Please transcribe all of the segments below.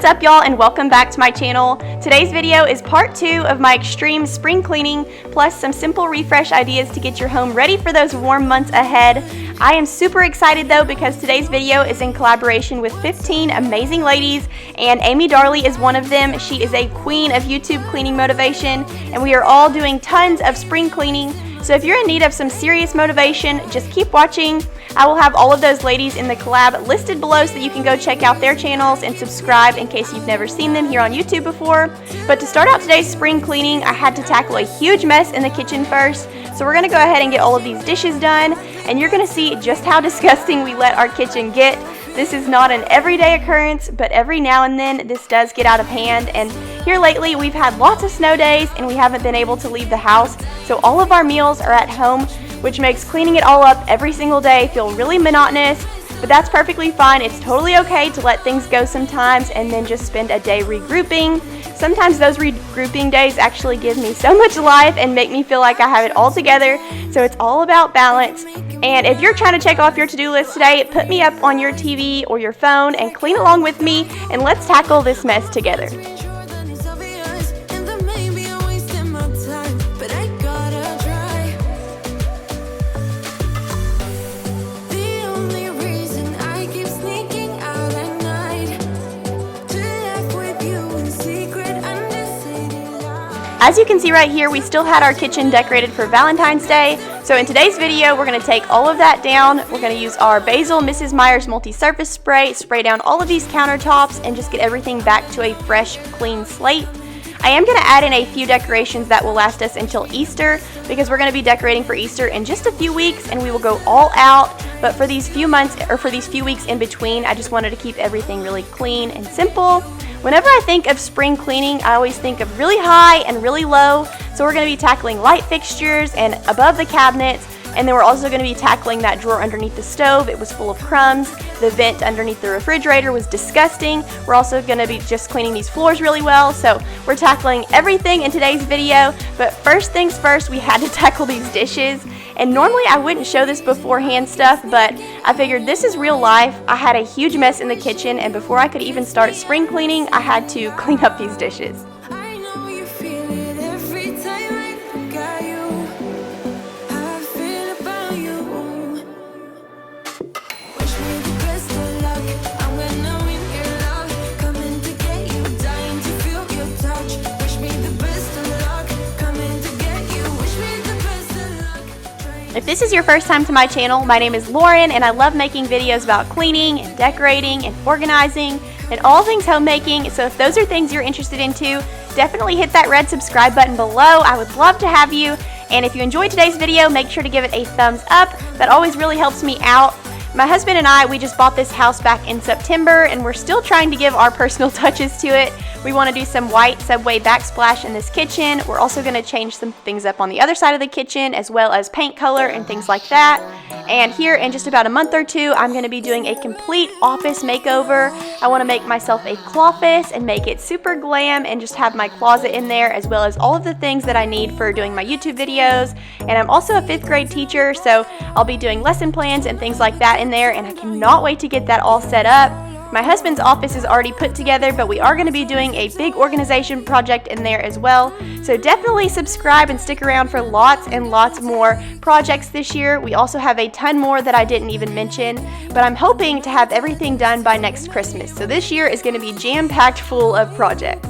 What's up, y'all, and welcome back to my channel. Today's video is part 2 of my extreme spring cleaning plus some simple refresh ideas to get your home ready for those warm months ahead. I am super excited though because today's video is in collaboration with 15 amazing ladies, and Amy Darley is one of them. She is a queen of YouTube cleaning motivation, and we are all doing tons of spring cleaning. So if you're in need of some serious motivation, just keep watching. I will have all of those ladies in the collab listed below so that you can go check out their channels and subscribe in case you've never seen them here on YouTube before. But to start out today's spring cleaning, I had to tackle a huge mess in the kitchen first. So we're going to go ahead and get all of these dishes done, and you're going to see just how disgusting we let our kitchen get. This is not an everyday occurrence, but every now and then this does get out of hand, and here lately we've had lots of snow days and we haven't been able to leave the house, so all of our meals are at home, which makes cleaning it all up every single day feel really monotonous. But that's perfectly fine. It's totally okay to let things go sometimes and then just spend a day regrouping. Sometimes those regrouping days actually give me so much life and make me feel like I have it all together. So it's all about balance. And if you're trying to check off your to-do list today, put me up on your TV or your phone and clean along with me, and let's tackle this mess together. As you can see right here, we still had our kitchen decorated for Valentine's Day. So in today's video, we're going to take all of that down. We're going to use our Basil Mrs. Meyer's multi-surface spray down all of these countertops, and just get everything back to a fresh, clean slate. I am going to add in a few decorations that will last us until Easter, because we're going to be decorating for Easter in just a few weeks and we will go all out. But for these few months, or for these few weeks in between, I just wanted to keep everything really clean and simple. Whenever I think of spring cleaning, I always think of really high and really low. So we're going to be tackling light fixtures and above the cabinets. And then we're also going to be tackling that drawer underneath the stove. It was full of crumbs. The vent underneath the refrigerator was disgusting. We're also going to be just cleaning these floors really well. So we're tackling everything in today's video. But first things first, we had to tackle these dishes. And normally I wouldn't show this beforehand stuff, but I figured this is real life. I had a huge mess in the kitchen, and before I could even start spring cleaning, I had to clean up these dishes. If this is your first time to my channel, my name is Lauren, and I love making videos about cleaning and decorating and organizing and all things homemaking. So if those are things you're interested in too, definitely hit that red subscribe button below. I would love to have you. And if you enjoyed today's video, make sure to give it a thumbs up. That always really helps me out. My husband and I, we just bought this house back in September, and we're still trying to give our personal touches to it. We want to do some white Subway backsplash in this kitchen. We're also going to change some things up on the other side of the kitchen, as well as paint color and things like that. And here in just about a month or two, I'm going to be doing a complete office makeover. I want to make myself a clawfist and make it super glam and just have my closet in there, as well as all of the things that I need for doing my YouTube videos. And I'm also a 5th grade teacher, so I'll be doing lesson plans and things like that in there, and I cannot wait to get that all set up. My husband's office is already put together, but we are going to be doing a big organization project in there as well. So definitely subscribe and stick around for lots and lots more projects this year. We also have a ton more that I didn't even mention, but I'm hoping to have everything done by next Christmas. So this year is going to be jam-packed full of projects.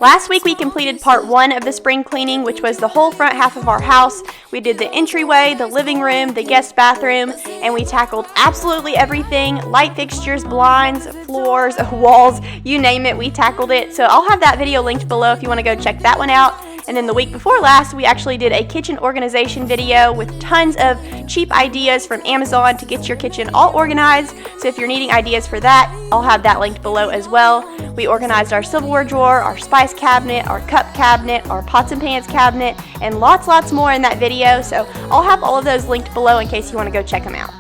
Last week we completed part 1 of the spring cleaning, which was the whole front half of our house. We did the entryway, the living room, the guest bathroom, and we tackled absolutely everything: light fixtures, blinds, floors, walls, you name it, we tackled it. So I'll have that video linked below if you want to go check that one out. And then the week before last, we actually did a kitchen organization video with tons of cheap ideas from Amazon to get your kitchen all organized. So if you're needing ideas for that, I'll have that linked below as well. We organized our silverware drawer, our spice cabinet, our cup cabinet, our pots and pans cabinet, and lots more in that video. So I'll have all of those linked below in case you want to go check them out.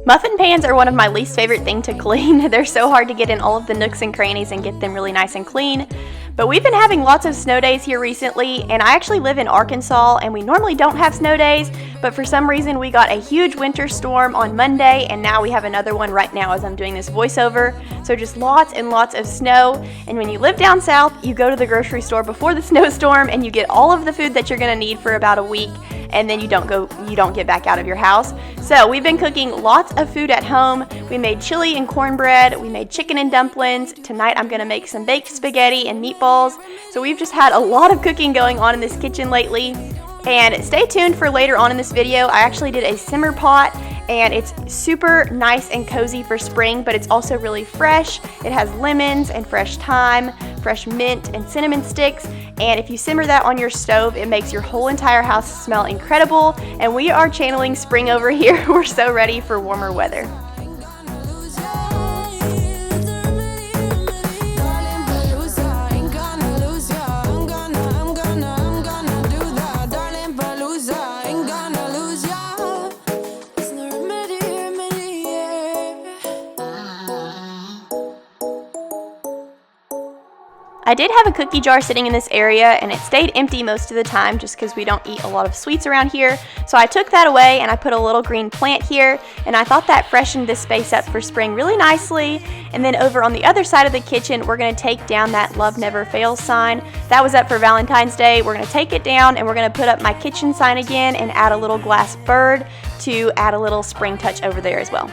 Muffin pans are one of my least favorite things to clean. They're so hard to get in all of the nooks and crannies and get them really nice and clean. But we've been having lots of snow days here recently, and I actually live in Arkansas, and we normally don't have snow days, but for some reason we got a huge winter storm on Monday, and now we have another one right now as I'm doing this voiceover. So just lots and lots of snow. And when you live down south, you go to the grocery store before the snowstorm and you get all of the food that you're gonna need for about a week, and then you don't get back out of your house. So we've been cooking lots of food at home. We made chili and cornbread, we made chicken and dumplings. Tonight I'm gonna make some baked spaghetti and meatballs. So we've just had a lot of cooking going on in this kitchen lately. And stay tuned for later on in this video. I actually did a simmer pot, and it's super nice and cozy for spring, but it's also really fresh. It has lemons and fresh thyme, fresh mint and cinnamon sticks, and if you simmer that on your stove, it makes your whole entire house smell incredible. And we are channeling spring over here. We're so ready for warmer weather. I did have a cookie jar sitting in this area, and it stayed empty most of the time just because we don't eat a lot of sweets around here. So I took that away and I put a little green plant here, and I thought that freshened this space up for spring really nicely. And then over on the other side of the kitchen, we're going to take down that Love Never Fails sign. That was up for Valentine's Day. We're going to take it down and we're going to put up my kitchen sign again and add a little glass bird to add a little spring touch over there as well.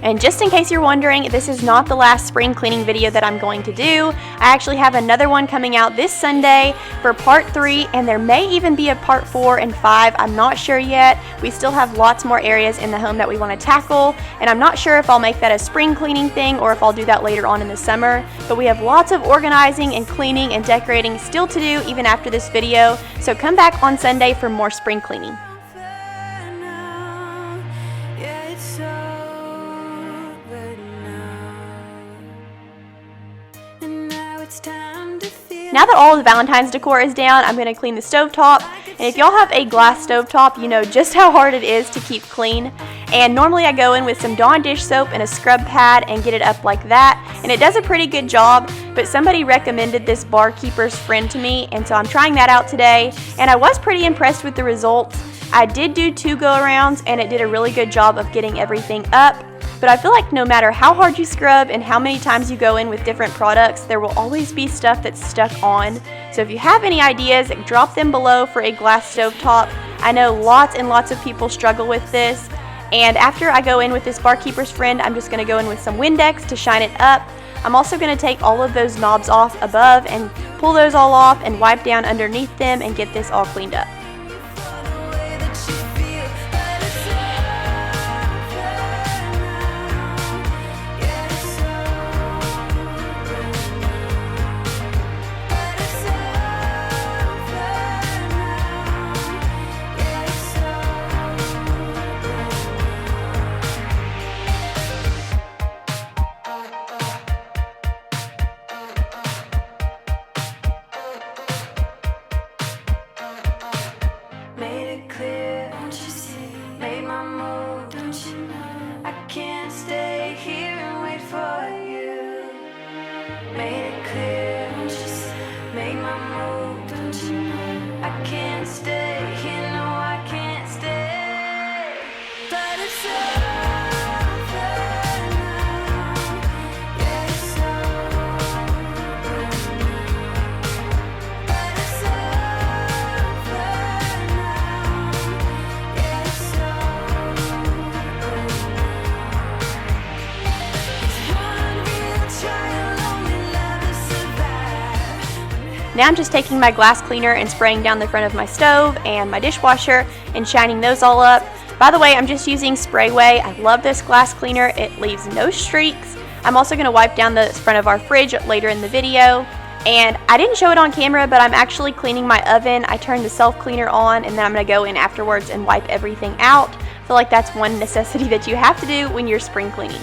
And just in case you're wondering, this is not the last spring cleaning video that I'm going to do. I actually have another one coming out this Sunday for part 3, and there may even be a part 4 and 5. I'm not sure yet. We still have lots more areas in the home that we want to tackle, and I'm not sure if I'll make that a spring cleaning thing or if I'll do that later on in the summer. But we have lots of organizing and cleaning and decorating still to do even after this video. So come back on Sunday for more spring cleaning. Now that all of the Valentine's decor is down, I'm going to clean the stovetop. And if y'all have a glass stovetop, you know just how hard it is to keep clean. And normally I go in with some Dawn dish soap and a scrub pad and get it up like that. And it does a pretty good job, but somebody recommended this Barkeeper's Friend to me, and so I'm trying that out today. And I was pretty impressed with the results. I did do 2 go-arounds, and it did a really good job of getting everything up. But I feel like no matter how hard you scrub and how many times you go in with different products, there will always be stuff that's stuck on. So if you have any ideas, drop them below for a glass stovetop. I know lots and lots of people struggle with this. And after I go in with this Barkeeper's Friend, I'm just going to go in with some Windex to shine it up. I'm also going to take all of those knobs off above and pull those all off and wipe down underneath them and get this all cleaned up. Now I'm just taking my glass cleaner and spraying down the front of my stove and my dishwasher and shining those all up. By the way, I'm just using Sprayway. I love this glass cleaner. It leaves no streaks. I'm also going to wipe down the front of our fridge later in the video. And I didn't show it on camera, but I'm actually cleaning my oven. I turned the self cleaner on, and then I'm going to go in afterwards and wipe everything out. I feel like that's one necessity that you have to do when you're spring cleaning.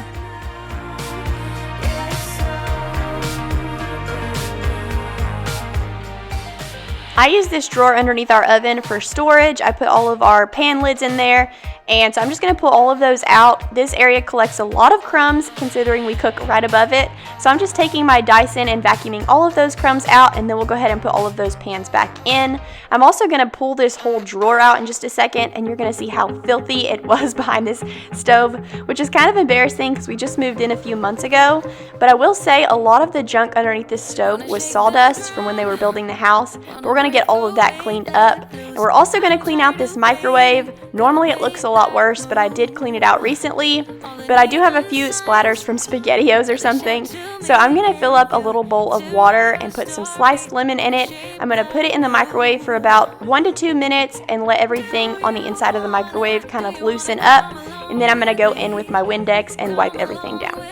I use this drawer underneath our oven for storage. I put all of our pan lids in there, and so I'm just going to pull all of those out. This area collects a lot of crumbs considering we cook right above it. So I'm just taking my Dyson and vacuuming all of those crumbs out, and then we'll go ahead and put all of those pans back in. I'm also going to pull this whole drawer out in just a second, and you're going to see how filthy it was behind this stove, which is kind of embarrassing because we just moved in a few months ago. But I will say a lot of the junk underneath this stove was sawdust from when they were building the house. But we're going to get all of that cleaned up, and we're also going to clean out this microwave. Normally it looks a lot worse, but I did clean it out recently. But I do have a few splatters from SpaghettiOs or something, so I'm going to fill up a little bowl of water and put some sliced lemon in it. I'm going to put it in the microwave for about 1 to 2 minutes and let everything on the inside of the microwave kind of loosen up, and then I'm going to go in with my Windex and wipe everything down.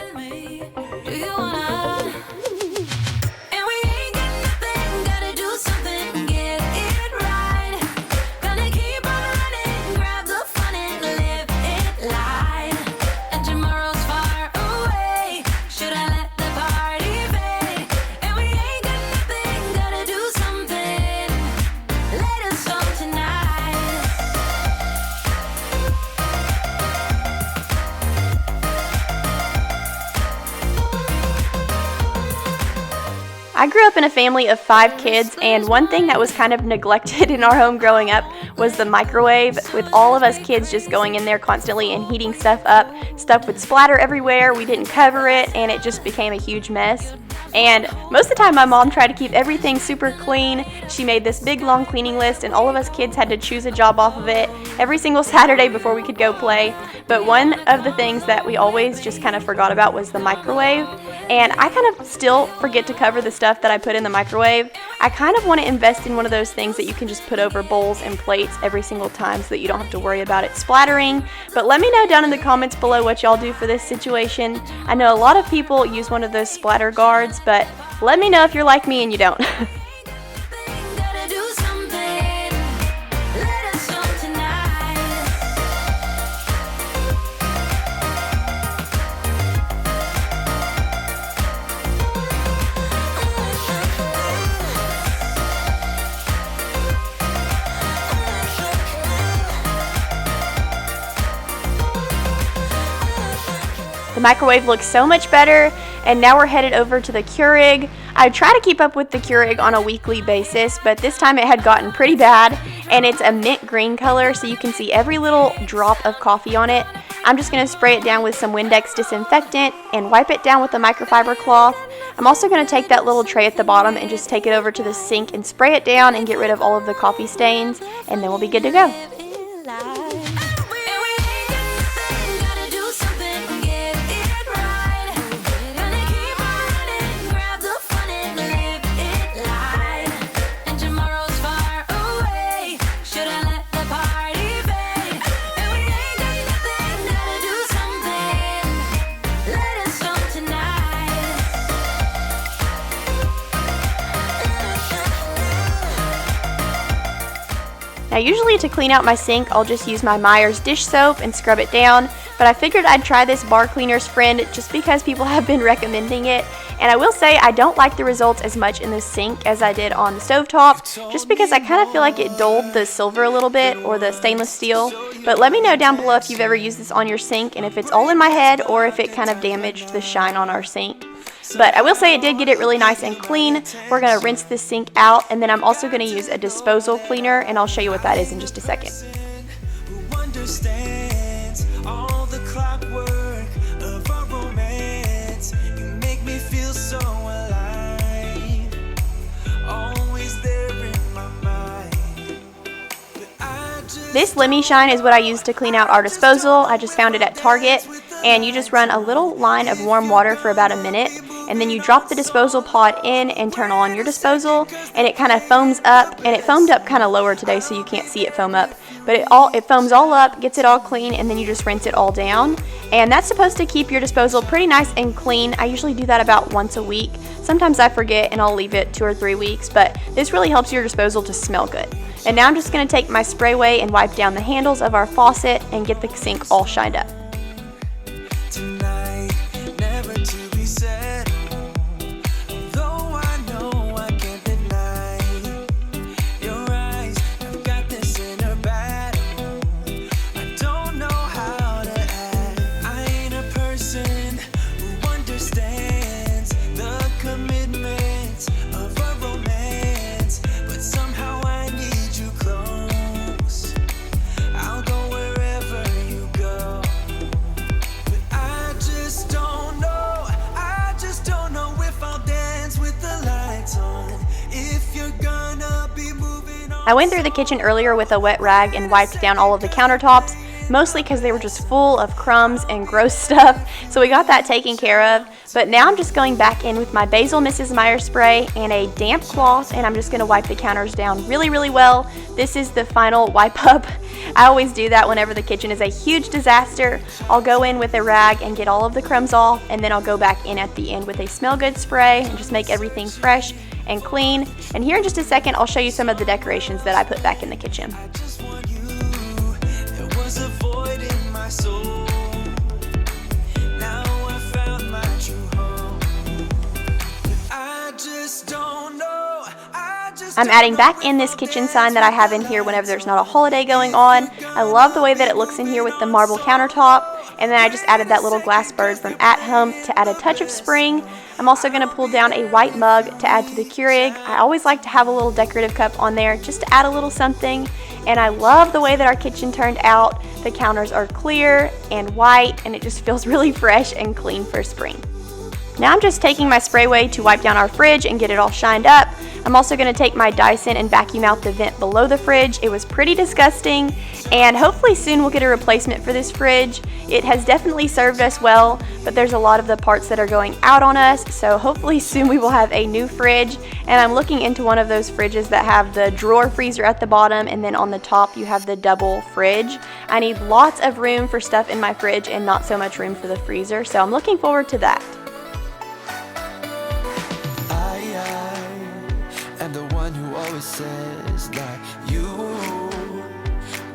I grew up in a family of 5 kids, and one thing that was kind of neglected in our home growing up was the microwave, with all of us kids just going in there constantly and heating stuff up. Stuff would splatter everywhere, we didn't cover it, and it just became a huge mess. And most of the time my mom tried to keep everything super clean. She made this big long cleaning list, and all of us kids had to choose a job off of it every single Saturday before we could go play. But one of the things that we always just kind of forgot about was the microwave. And I kind of still forget to cover the stuff that I put in the microwave. I kind of want to invest in one of those things that you can just put over bowls and plates every single time so that you don't have to worry about it splattering. But let me know down in the comments below what y'all do for this situation. I know a lot of people use one of those splatter guards, but let me know if you're like me and you don't. The microwave looks so much better, and now we're headed over to the Keurig. I try to keep up with the Keurig on a weekly basis, but this time it had gotten pretty bad, and it's a mint green color, so you can see every little drop of coffee on it. I'm just going to spray it down with some Windex disinfectant and wipe it down with a microfiber cloth. I'm also going to take that little tray at the bottom and just take it over to the sink and spray it down and get rid of all of the coffee stains, and then we'll be good to go. Now usually to clean out my sink, I'll just use my Meyer's dish soap and scrub it down, but I figured I'd try this bar cleaner's friend just because people have been recommending it. And I will say I don't like the results as much in the sink as I did on the stovetop, just because I kind of feel like it dulled the silver a little bit, or the stainless steel. But let me know down below if you've ever used this on your sink and if it's all in my head or if it kind of damaged the shine on our sink. But I will say it did get it really nice and clean. We're going to rinse this sink out, and then I'm also going to use a disposal cleaner, and I'll show you what that is in just a second. Who understands all the clockwork of our romance? You make me feel so alive, always there in my mind. This Lemmy Shine is what I use to clean out our disposal. I just found it at Target, and you just run a little line of warm water for about a minute, and then you drop the disposal pod in and turn on your disposal, and it kind of foams up, and it foamed up kind of lower today so you can't see it foam up, but it foams all up, gets it all clean, and then you just rinse it all down. And that's supposed to keep your disposal pretty nice and clean. I usually do that about once a week. Sometimes I forget and I'll leave it 2 or 3 weeks, but this really helps your disposal to smell good. And now I'm just going to take my sprayway and wipe down the handles of our faucet and get the sink all shined up. Tonight, never to be said. Though I know I can't deny your eyes have got this inner battle. I don't know how to act. I ain't a person who understands the commitment of a romance, but somehow I need you close. I'll go wherever you go. I just don't know if I'll dance with the lights on. If you're gonna be moving on. I went through the kitchen earlier with a wet rag and wiped down all of the countertops, mostly because they were just full of crumbs and gross stuff, so we got that taken care of. But now I'm just going back in with my Basil Mrs. Meyer spray and a damp cloth, and I'm just going to wipe the counters down really, really well. This is the final wipe up. I always do that whenever the kitchen is a huge disaster. I'll go in with a rag and get all of the crumbs off, and then I'll go back in at the end with a smell good spray and just make everything fresh and clean. And here in just a second, I'll show you some of the decorations that I put back in the kitchen. I just want you. There was a void in my soul. Now I found my true home. But I just don't know. I'm adding back in this kitchen sign that I have in here whenever there's not a holiday going on. I love the way that it looks in here with the marble countertop. And then I just added that little glass bird from At Home to add a touch of spring. I'm also going to pull down a white mug to add to the Keurig. I always like to have a little decorative cup on there just to add a little something. And I love the way that our kitchen turned out. The counters are clear and white, and it just feels really fresh and clean for spring. Now I'm just taking my sprayway to wipe down our fridge and get it all shined up. I'm also going to take my Dyson and vacuum out the vent below the fridge. It was pretty disgusting, and hopefully soon we'll get a replacement for this fridge. It has definitely served us well, but there's a lot of the parts that are going out on us, so hopefully soon we will have a new fridge. And I'm looking into one of those fridges that have the drawer freezer at the bottom, and then on the top you have the double fridge. I need lots of room for stuff in my fridge and not so much room for the freezer, so I'm looking forward to that. And the one who always says that you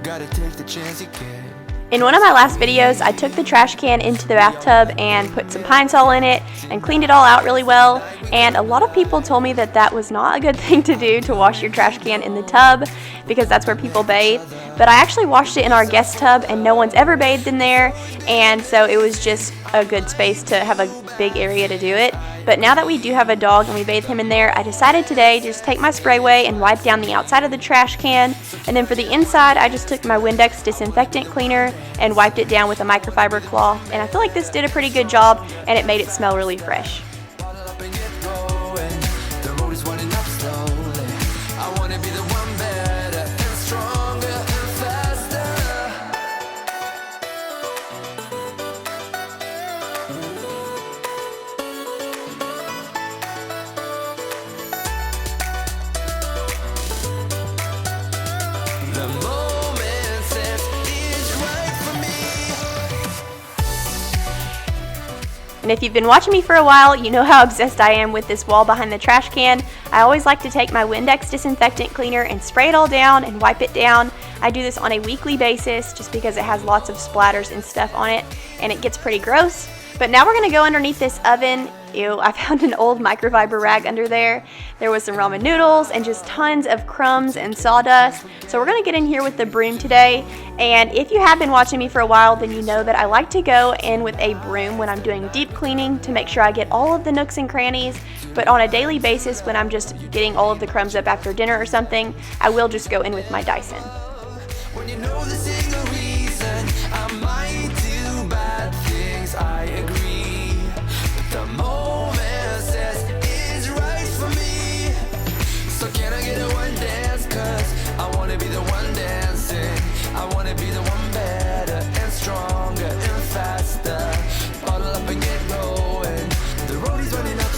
gotta take the chance you get. In one of my last videos, I took the trash can into the bathtub and put some Pine Sol in it and cleaned it all out really well. And a lot of people told me that that was not a good thing to do, to wash your trash can in the tub, because that's where people bathe. But I actually washed it in our guest tub, and no one's ever bathed in there, and so it was just a good space to have a big area to do it. But now that we do have a dog and we bathe him in there, I decided today to just take my sprayway and wipe down the outside of the trash can. And then for the inside, I just took my Windex disinfectant cleaner and wiped it down with a microfiber cloth. And I feel like this did a pretty good job, and it made it smell really fresh. And if you've been watching me for a while, you know how obsessed I am with this wall behind the trash can. I always like to take my Windex disinfectant cleaner and spray it all down and wipe it down. I do this on a weekly basis just because it has lots of splatters and stuff on it, and it gets pretty gross. But now we're going to go underneath this oven. Ew, I found an old microfiber rag under there. There was some ramen noodles and just tons of crumbs and sawdust. So we're going to get in here with the broom today. And if you have been watching me for a while, then you know that I like to go in with a broom when I'm doing deep cleaning to make sure I get all of the nooks and crannies. But on a daily basis, when I'm just getting all of the crumbs up after dinner or something, I will just go in with my Dyson. When you know this ain't the reason I might do bad things, I agree. But the moment says it's right for me. So can I get a one dance? Cause I wanna be the one dancing. I wanna be the one better and stronger and faster. Bottle up and get going. The road is running up.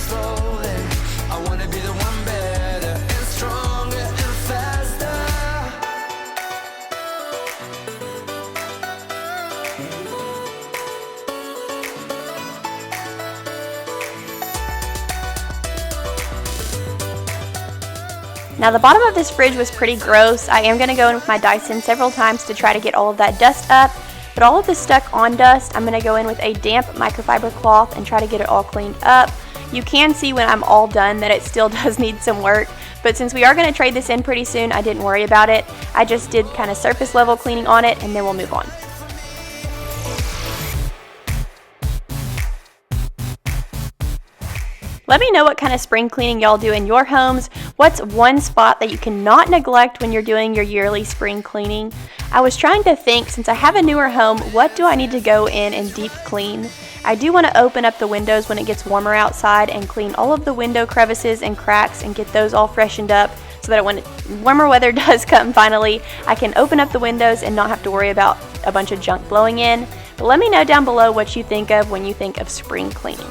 Now the bottom of this fridge was pretty gross. I am going to go in with my Dyson several times to try to get all of that dust up. But all of the stuck on dust, I'm going to go in with a damp microfiber cloth and try to get it all cleaned up. You can see when I'm all done that it still does need some work. But since we are going to trade this in pretty soon, I didn't worry about it. I just did kind of surface level cleaning on it, and then we'll move on. Let me know what kind of spring cleaning y'all do in your homes. What's one spot that you cannot neglect when you're doing your yearly spring cleaning? I was trying to think, since I have a newer home, what do I need to go in and deep clean? I do want to open up the windows when it gets warmer outside and clean all of the window crevices and cracks and get those all freshened up so that when warmer weather does come finally, I can open up the windows and not have to worry about a bunch of junk blowing in. But let me know down below what you think of when you think of spring cleaning.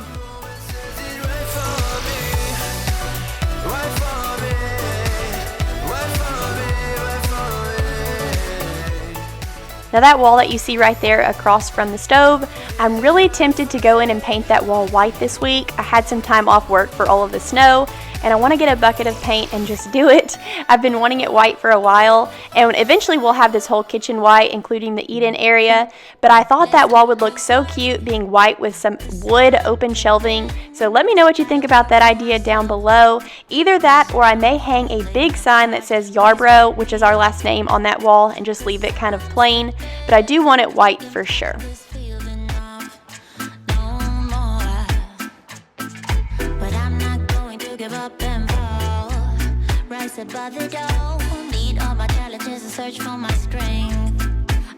Now that wall that you see right there across from the stove, I'm really tempted to go in and paint that wall white this week. I had some time off work for all of the snow, and I want to get a bucket of paint and just do it. I've been wanting it white for a while, and eventually we'll have this whole kitchen white, including the eat-in area, but I thought that wall would look so cute being white with some wood open shelving. So let me know what you think about that idea down below. Either that, or I may hang a big sign that says Yarbrough, which is our last name, on that wall and just leave it kind of plain, but I do want it white for sure. Above the door, meet all my challenges and search for my strength.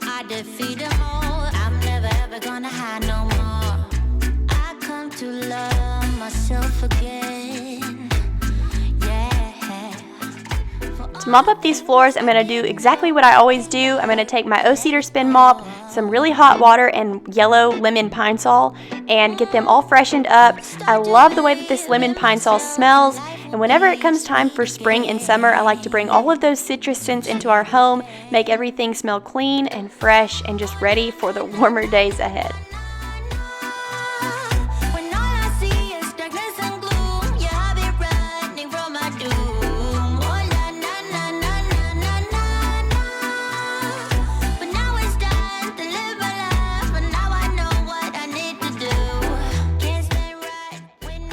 I defeat them all. I'm never ever gonna hide no more. I come to love myself again. Yeah. To mop up these floors, I'm going to do exactly what I always do. I'm going to take my O-Cedar spin mop, some really hot water, and yellow lemon pine sol, and get them all freshened up. I love the way that this lemon pine sol smells. And whenever it comes time for spring and summer, I like to bring all of those citrus scents into our home, make everything smell clean and fresh and just ready for the warmer days ahead.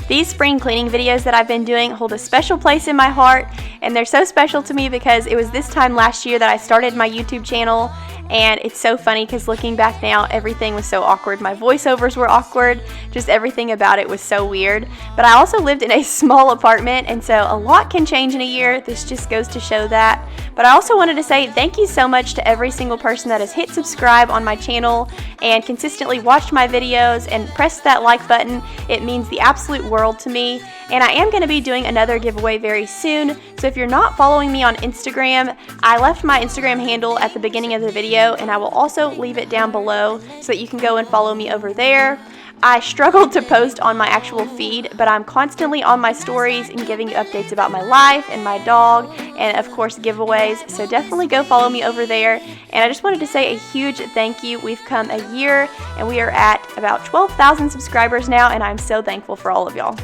These spring cleaning videos that I've been doing hold a special place in my heart, and they're so special to me because it was this time last year that I started my YouTube channel, and it's so funny because looking back now, everything was so awkward. My voiceovers were awkward, just everything about it was so weird. But I also lived in a small apartment, and so a lot can change in a year. This just goes to show that. But I also wanted to say thank you so much to every single person that has hit subscribe on my channel and consistently watched my videos and pressed that like button. It means the absolute world to me. And I am going to be doing another giveaway very soon. So if you're not following me on Instagram, I left my Instagram handle at the beginning of the video, and I will also leave it down below so that you can go and follow me over there. I struggled to post on my actual feed, but I'm constantly on my stories and giving you updates about my life and my dog, and of course giveaways, so definitely go follow me over there. And I just wanted to say a huge thank you. We've come a year and we are at about 12,000 subscribers now, and I'm so thankful for all of y'all.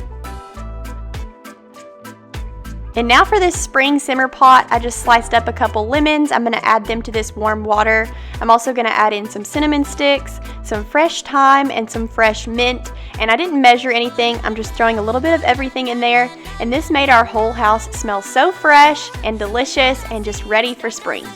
And now for this spring simmer pot, I just sliced up a couple lemons. I'm going to add them to this warm water. I'm also going to add in some cinnamon sticks, some fresh thyme, and some fresh mint. And I didn't measure anything. I'm just throwing a little bit of everything in there. And this made our whole house smell so fresh and delicious and just ready for spring.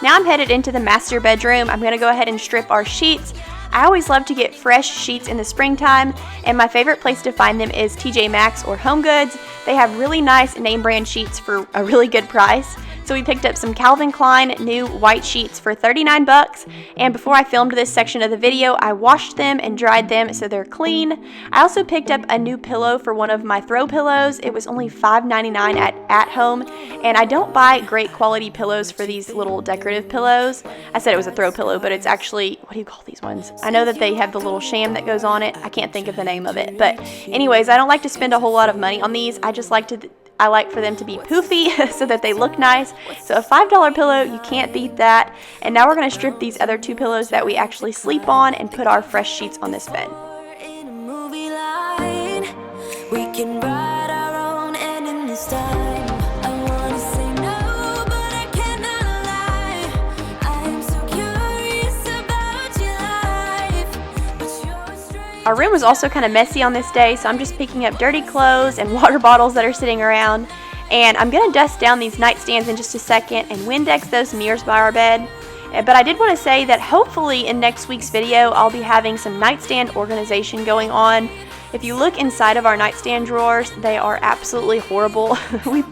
Now I'm headed into the master bedroom. I'm going to go ahead and strip our sheets. I always love to get fresh sheets in the springtime, and my favorite place to find them is TJ Maxx or Home Goods. They have really nice name brand sheets for a really good price. So we picked up some Calvin Klein new white sheets for 39 bucks, and before I filmed this section of the video, I washed them and dried them so they're clean. I also picked up a new pillow for one of my throw pillows. It was only $5.99 at home, and I don't buy great quality pillows for these little decorative pillows. I said it was a throw pillow, but it's actually, what do you call these ones? I know that they have the little sham that goes on it. I can't think of the name of it, but anyways, I don't like to spend a whole lot of money on these. I just like to I like for them to be poofy so that they look nice. So a $5 pillow, you can't beat that. And now we're going to strip these other 2 pillows that we actually sleep on and put our fresh sheets on this bed. In a movie line, we can write our own ending this time. I wanna say no, but I cannot lie. I am so curious about your life, but you're strange. Our room was also kind of messy on this day, so I'm just picking up dirty clothes and water bottles that are sitting around. And I'm going to dust down these nightstands in just a second and Windex those mirrors by our bed. But I did want to say that hopefully in next week's video, I'll be having some nightstand organization going on. If you look inside of our nightstand drawers, they are absolutely horrible. We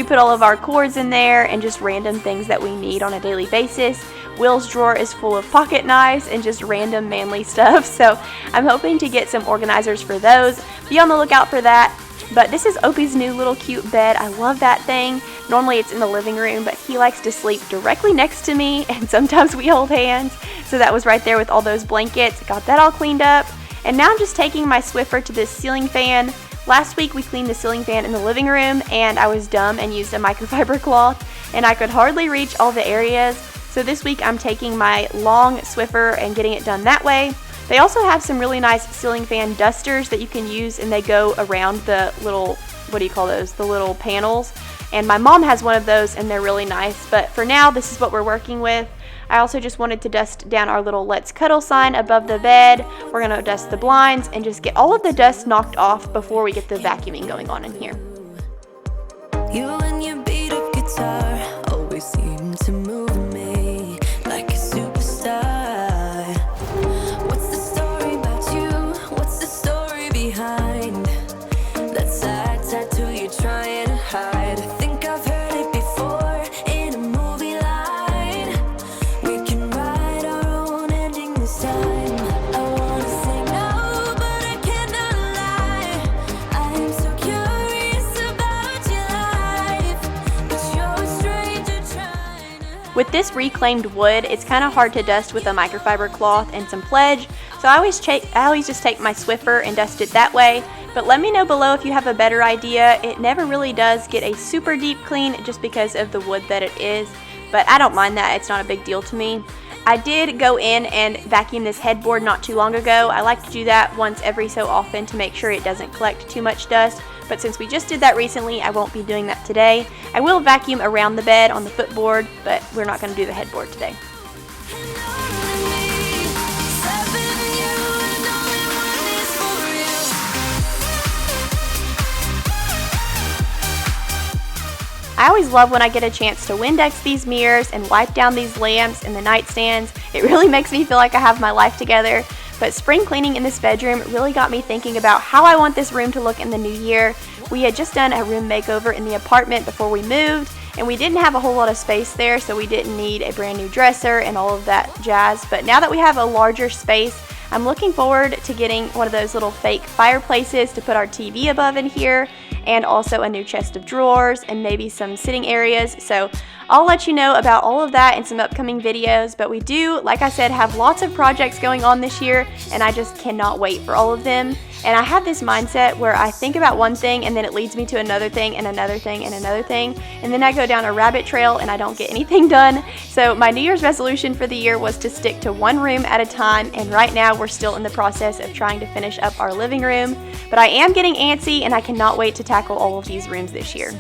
put all of our cords in there and just random things that we need on a daily basis. Will's drawer is full of pocket knives and just random manly stuff. So I'm hoping to get some organizers for those. Be on the lookout for that. But this is Opie's new little cute bed. I love that thing. Normally it's in the living room, but he likes to sleep directly next to me, and sometimes we hold hands. So that was right there with all those blankets. Got that all cleaned up. And now I'm just taking my Swiffer to this ceiling fan. Last week we cleaned the ceiling fan in the living room, and I was dumb and used a microfiber cloth, and I could hardly reach all the areas. So this week I'm taking my long Swiffer and getting it done that way. They also have some really nice ceiling fan dusters that you can use, and they go around the little, what do you call those, the little panels. And my mom has one of those, and they're really nice. But for now, this is what we're working with. I also just wanted to dust down our little Let's Cuddle sign above the bed. We're going to dust the blinds and just get all of the dust knocked off before we get the vacuuming going on in here. You and your beat up guitar always seem to move me like a superstar. What's the story about you? What's the story behind that sad tattoo you're trying to hide? I think I've heard it before in a movie line. We can write our own ending this time. I wanna say no, but I cannot lie. I am so curious about your life, but you're a stranger trying to. With this reclaimed wood, it's kind of hard to dust with a microfiber cloth and some Pledge, so I always just take my Swiffer and dust it that way. But let me know below if you have a better idea. It never really does get a super deep clean just because of the wood that it is, but I don't mind that. It's not a big deal to me. I did go in and vacuum this headboard not too long ago. I like to do that once every so often to make sure it doesn't collect too much dust. But since we just did that recently, I won't be doing that today. I will vacuum around the bed on the footboard, but we're not going to do the headboard today. I always love when I get a chance to Windex these mirrors and wipe down these lamps and the nightstands. It really makes me feel like I have my life together. But spring cleaning in this bedroom really got me thinking about how I want this room to look in the new year. We had just done a room makeover in the apartment before we moved, and we didn't have a whole lot of space there, so we didn't need a brand new dresser and all of that jazz. But now that we have a larger space, I'm looking forward to getting one of those little fake fireplaces to put our TV above in here, and also a new chest of drawers and maybe some sitting areas. So I'll let you know about all of that in some upcoming videos, but we do, like I said, have lots of projects going on this year, and I just cannot wait for all of them. And I have this mindset where I think about one thing and then it leads me to another thing and another thing and another thing, and then I go down a rabbit trail and I don't get anything done. So my New Year's resolution for the year was to stick to one room at a time, and right now we're still in the process of trying to finish up our living room. But I am getting antsy and I cannot wait to tackle all of these rooms this year.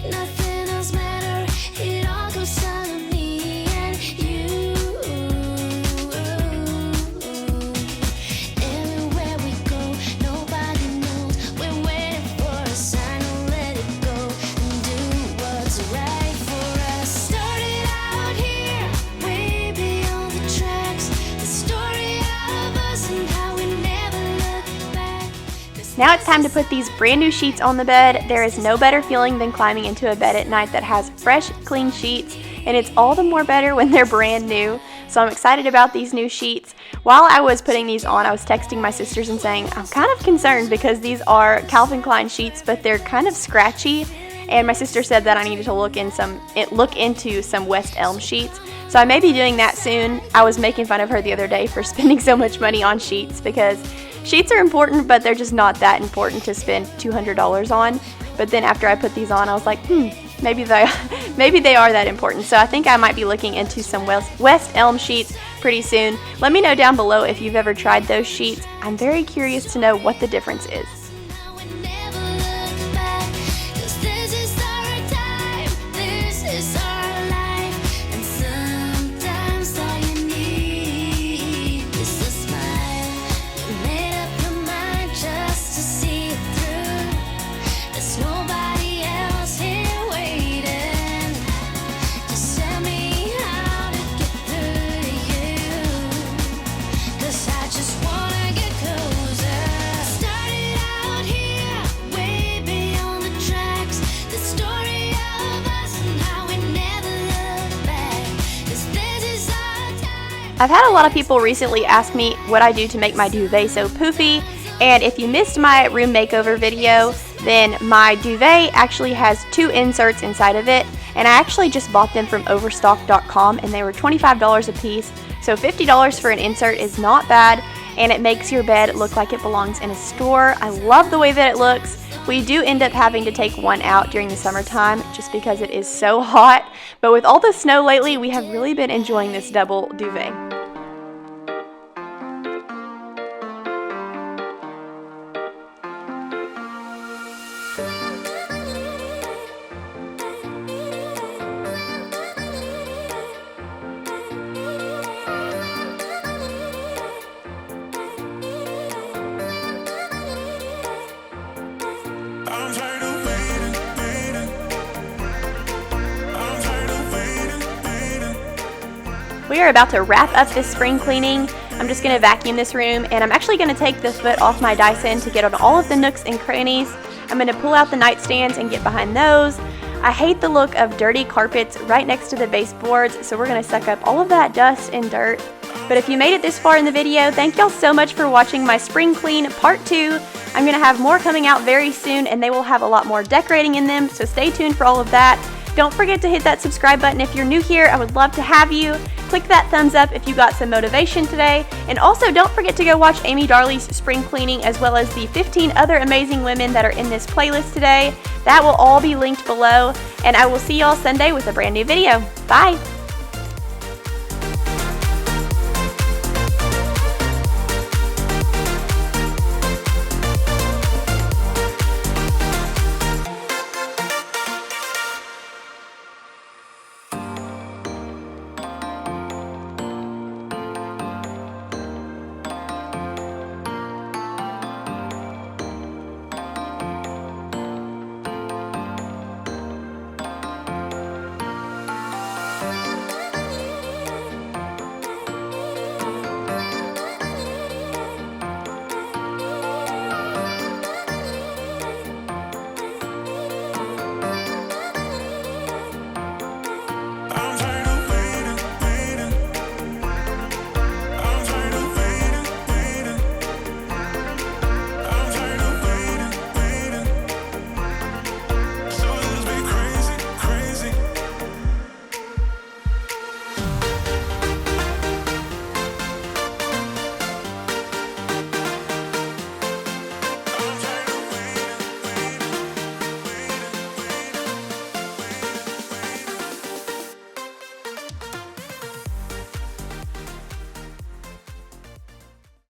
Nothing else matter. It all comes down to me and you. Everywhere we go, nobody knows. We're waiting for a sign to let it go and do what's right for us. Started out here, way beyond the tracks. The story of us and how we never look back. Now it's time to put these brand new sheets on the bed. There is no better feeling than climbing into a bed at night that has fresh, clean sheets, and it's all the more better when they're brand new. So I'm excited about these new sheets. While I was putting these on, I was texting my sisters and saying, I'm kind of concerned because these are Calvin Klein sheets, but they're kind of scratchy. And my sister said that I needed to look into some West Elm sheets. So I may be doing that soon. I was making fun of her the other day for spending so much money on sheets because Sheets are important, but they're just not that important to spend $200 on. But then after I put these on, I was like, maybe they are that important. So I think I might be looking into some West Elm sheets pretty soon. Let me know down below if you've ever tried those sheets. I'm very curious to know what the difference is. I've had a lot of people recently ask me what I do to make my duvet so poofy, and if you missed my room makeover video, then my duvet actually has 2 inserts inside of it, and I actually just bought them from overstock.com and they were $25 a piece, so $50 for an insert is not bad, and it makes your bed look like it belongs in a store. I love the way that it looks. We do end up having to take one out during the summertime just because it is so hot, but with all the snow lately, we have really been enjoying this double duvet. I'm tired of waiting, waiting. I'm tired of waiting, waiting. We are about to wrap up this spring cleaning. I'm just going to vacuum this room, and I'm actually going to take the foot off my Dyson to get on all of the nooks and crannies. I'm going to pull out the nightstands and get behind those. I hate the look of dirty carpets right next to the baseboards, so we're going to suck up all of that dust and dirt. But if you made it this far in the video, thank y'all so much for watching my spring clean part 2. I'm going to have more coming out very soon, and they will have a lot more decorating in them, so stay tuned for all of that. Don't forget to hit that subscribe button if you're new here. I would love to have you. Click that thumbs up if you got some motivation today. And also don't forget to go watch Amy Darley's spring cleaning, as well as the 15 other amazing women that are in this playlist today. That will all be linked below, and I will see y'all Sunday with a brand new video. Bye!